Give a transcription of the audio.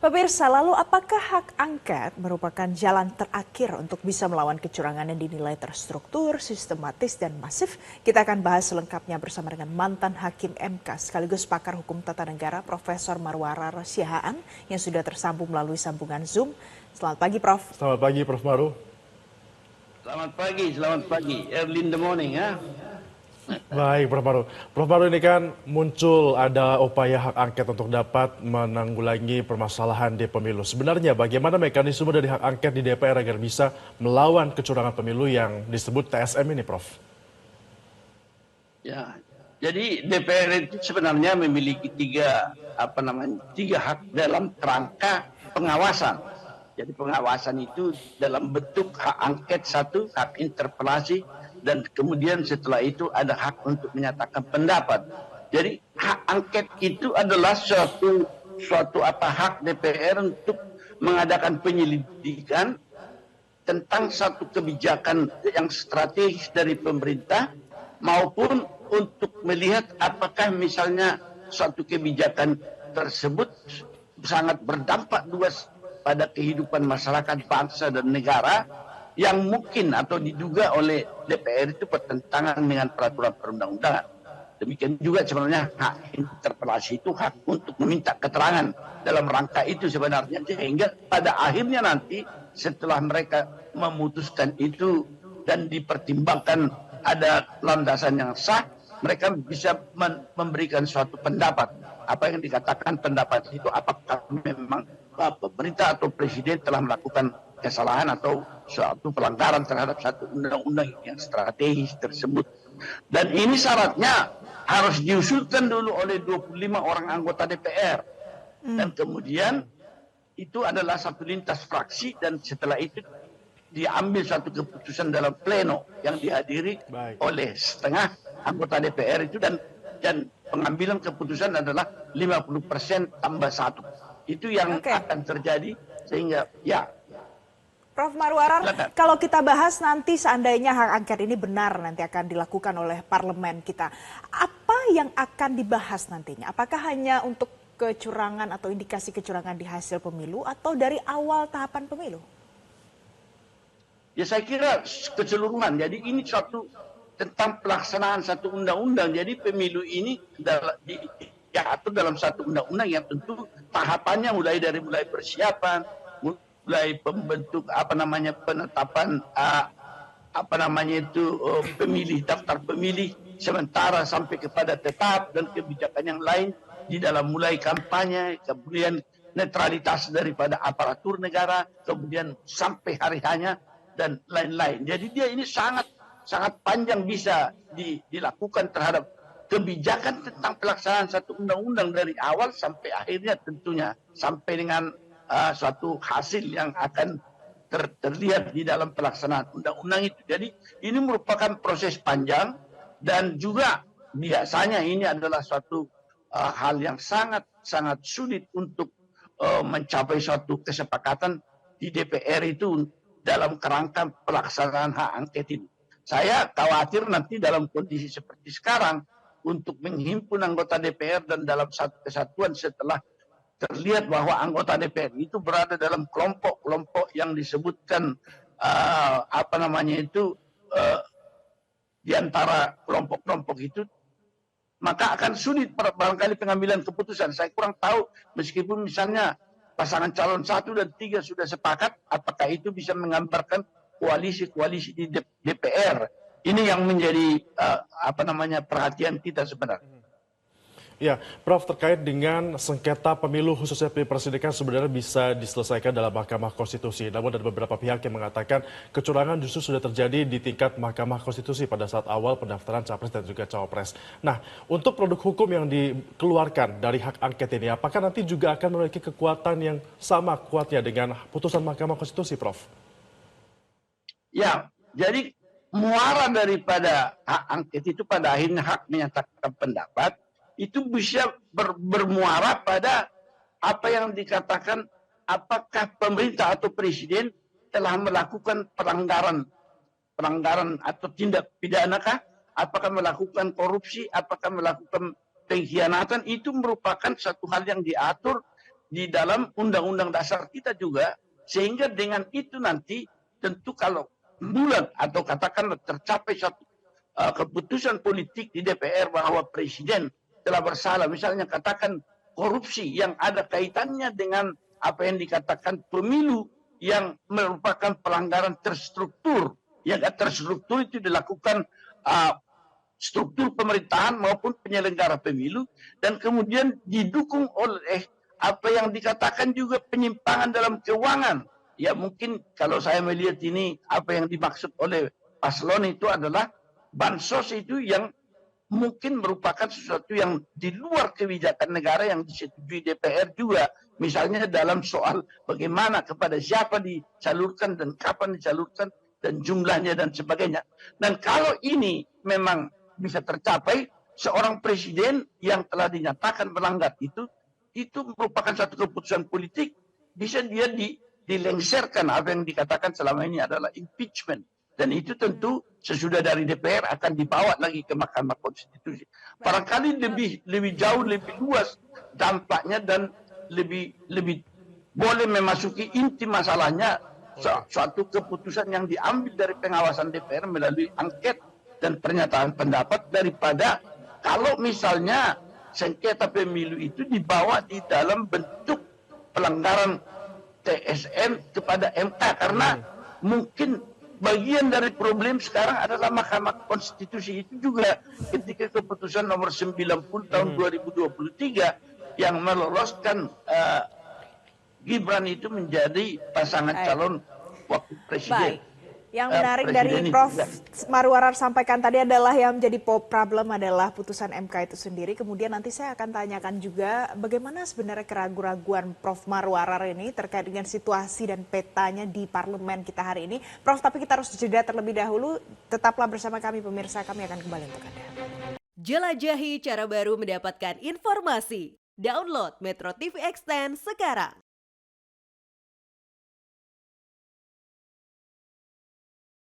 Pemirsa, lalu apakah hak angket merupakan jalan terakhir untuk bisa melawan kecurangan yang dinilai terstruktur, sistematis, dan masif? Kita akan bahas selengkapnya bersama dengan mantan Hakim MK sekaligus pakar hukum tata negara Profesor Marwarar Siahaan yang sudah tersambung melalui sambungan Zoom. Selamat pagi, Prof. Selamat pagi, Prof. Maru. Selamat pagi. Early in the morning, ya. Baik, Prof. Maru. Prof. Maru, ini kan muncul ada upaya hak angket untuk dapat menanggulangi permasalahan di pemilu. Sebenarnya bagaimana mekanisme dari hak angket di DPR agar bisa melawan kecurangan pemilu yang disebut TSM ini, Prof? Ya, jadi DPR itu sebenarnya memiliki tiga hak dalam kerangka pengawasan. Jadi pengawasan itu dalam bentuk hak angket satu, hak interpelasi, dan kemudian setelah itu ada hak untuk menyatakan pendapat. Jadi hak angket itu adalah suatu hak DPR untuk mengadakan penyelidikan tentang satu kebijakan yang strategis dari pemerintah maupun untuk melihat apakah misalnya suatu kebijakan tersebut sangat berdampak luas pada kehidupan masyarakat, bangsa, dan negara yang mungkin atau diduga oleh DPR itu bertentangan dengan peraturan perundang-undangan. Demikian juga sebenarnya hak interpelasi itu hak untuk meminta keterangan dalam rangka itu sebenarnya, sehingga pada akhirnya nanti setelah mereka memutuskan itu dan dipertimbangkan ada landasan yang sah, mereka bisa memberikan suatu pendapat. Apa yang dikatakan pendapat itu, apakah memang pemerintah atau presiden telah melakukan kesalahan atau suatu pelanggaran terhadap satu undang-undang yang strategis tersebut. Dan ini syaratnya harus diusulkan dulu oleh 25 orang anggota DPR. Dan kemudian itu adalah satu lintas fraksi, dan setelah itu diambil satu keputusan dalam pleno yang dihadiri oleh setengah anggota DPR itu, dan pengambilan keputusan adalah 50% tambah 1. Itu yang akan terjadi, sehingga ya. Prof. Marwarar, kalau kita bahas nanti seandainya hak angket ini benar nanti akan dilakukan oleh parlemen kita, apa yang akan dibahas nantinya? Apakah hanya untuk kecurangan atau indikasi kecurangan di hasil pemilu atau dari awal tahapan pemilu? Ya, saya kira keseluruhan. Jadi ini suatu tentang pelaksanaan satu undang-undang. Jadi pemilu ini diatur dalam satu undang-undang yang tentu tahapannya mulai persiapan, mulai pembentuk penetapan pemilih, daftar pemilih sementara sampai kepada tetap, dan kebijakan yang lain di dalam mulai kampanye, kemudian netralitas daripada aparatur negara, kemudian sampai hari hanya dan lain-lain. Jadi dia ini sangat panjang bisa dilakukan terhadap kebijakan tentang pelaksanaan satu undang-undang dari awal sampai akhirnya, tentunya sampai dengan suatu hasil yang akan terlihat di dalam pelaksanaan undang-undang itu. Jadi ini merupakan proses panjang, dan juga biasanya ini adalah suatu hal yang sangat sulit untuk mencapai suatu kesepakatan di DPR itu dalam kerangka pelaksanaan hak angket ini. Saya khawatir nanti dalam kondisi seperti sekarang untuk menghimpun anggota DPR dan dalam satu kesatuan setelah terlihat bahwa anggota DPR itu berada dalam kelompok-kelompok yang disebutkan di antara kelompok-kelompok itu, maka akan sulit barangkali pengambilan keputusan. Saya kurang tahu, meskipun misalnya pasangan calon 1 dan 3 sudah sepakat, apakah itu bisa menggambarkan koalisi-koalisi di DPR. Ini yang menjadi perhatian kita sebenarnya. Ya, Prof, terkait dengan sengketa pemilu khususnya Pilpres ini kan sebenarnya bisa diselesaikan dalam Mahkamah Konstitusi. Namun ada beberapa pihak yang mengatakan kecurangan justru sudah terjadi di tingkat Mahkamah Konstitusi pada saat awal pendaftaran Capres dan juga Cawapres. Nah, untuk produk hukum yang dikeluarkan dari hak angket ini, apakah nanti juga akan memiliki kekuatan yang sama kuatnya dengan putusan Mahkamah Konstitusi, Prof? Ya, jadi muara daripada hak angket itu pada akhirnya hak menyatakan pendapat, itu bisa bermuara pada apa yang dikatakan apakah pemerintah atau presiden telah melakukan pelanggaran atau tindak pidana kah, apakah melakukan korupsi, apakah melakukan pengkhianatan. Itu merupakan satu hal yang diatur di dalam undang-undang dasar kita juga, sehingga dengan itu nanti tentu kalau bulan atau katakanlah tercapai satu keputusan politik di DPR bahwa presiden telah bersalah, misalnya katakan korupsi yang ada kaitannya dengan apa yang dikatakan pemilu yang merupakan pelanggaran terstruktur, yang terstruktur itu dilakukan struktur pemerintahan maupun penyelenggara pemilu, dan kemudian didukung oleh apa yang dikatakan juga penyimpangan dalam keuangan. Ya mungkin kalau saya melihat ini apa yang dimaksud oleh paslon itu adalah bansos itu yang mungkin merupakan sesuatu yang di luar kebijakan negara yang disetujui DPR juga. Misalnya dalam soal bagaimana kepada siapa disalurkan dan kapan disalurkan dan jumlahnya dan sebagainya. Dan kalau ini memang bisa tercapai, seorang presiden yang telah dinyatakan melanggar itu merupakan satu keputusan politik, bisa dia dilengserkan. Apa yang dikatakan selama ini adalah impeachment, dan itu tentu sesudah dari DPR akan dibawa lagi ke Mahkamah Konstitusi. Barangkali lebih jauh, lebih luas dampaknya, dan lebih boleh memasuki inti masalahnya. Suatu keputusan yang diambil dari pengawasan DPR melalui angket dan pernyataan pendapat, daripada kalau misalnya sengketa pemilu itu dibawa di dalam bentuk pelanggaran TSN kepada MK, karena mungkin bagian dari problem sekarang adalah Mahkamah Konstitusi itu juga ketika keputusan nomor 90 tahun 2023 yang meloloskan Gibran itu menjadi pasangan calon wakil presiden. Baik. Yang menarik dari Prof. Marwarar sampaikan tadi adalah yang menjadi problem adalah putusan MK itu sendiri. Kemudian nanti saya akan tanyakan juga bagaimana sebenarnya keraguan-raguan Prof. Marwarar ini terkait dengan situasi dan petanya di parlemen kita hari ini. Prof, tapi kita harus jeda terlebih dahulu. Tetaplah bersama kami pemirsa, kami akan kembali untuk Anda. Jelajahi cara baru mendapatkan informasi. Download Metro TV Extend sekarang.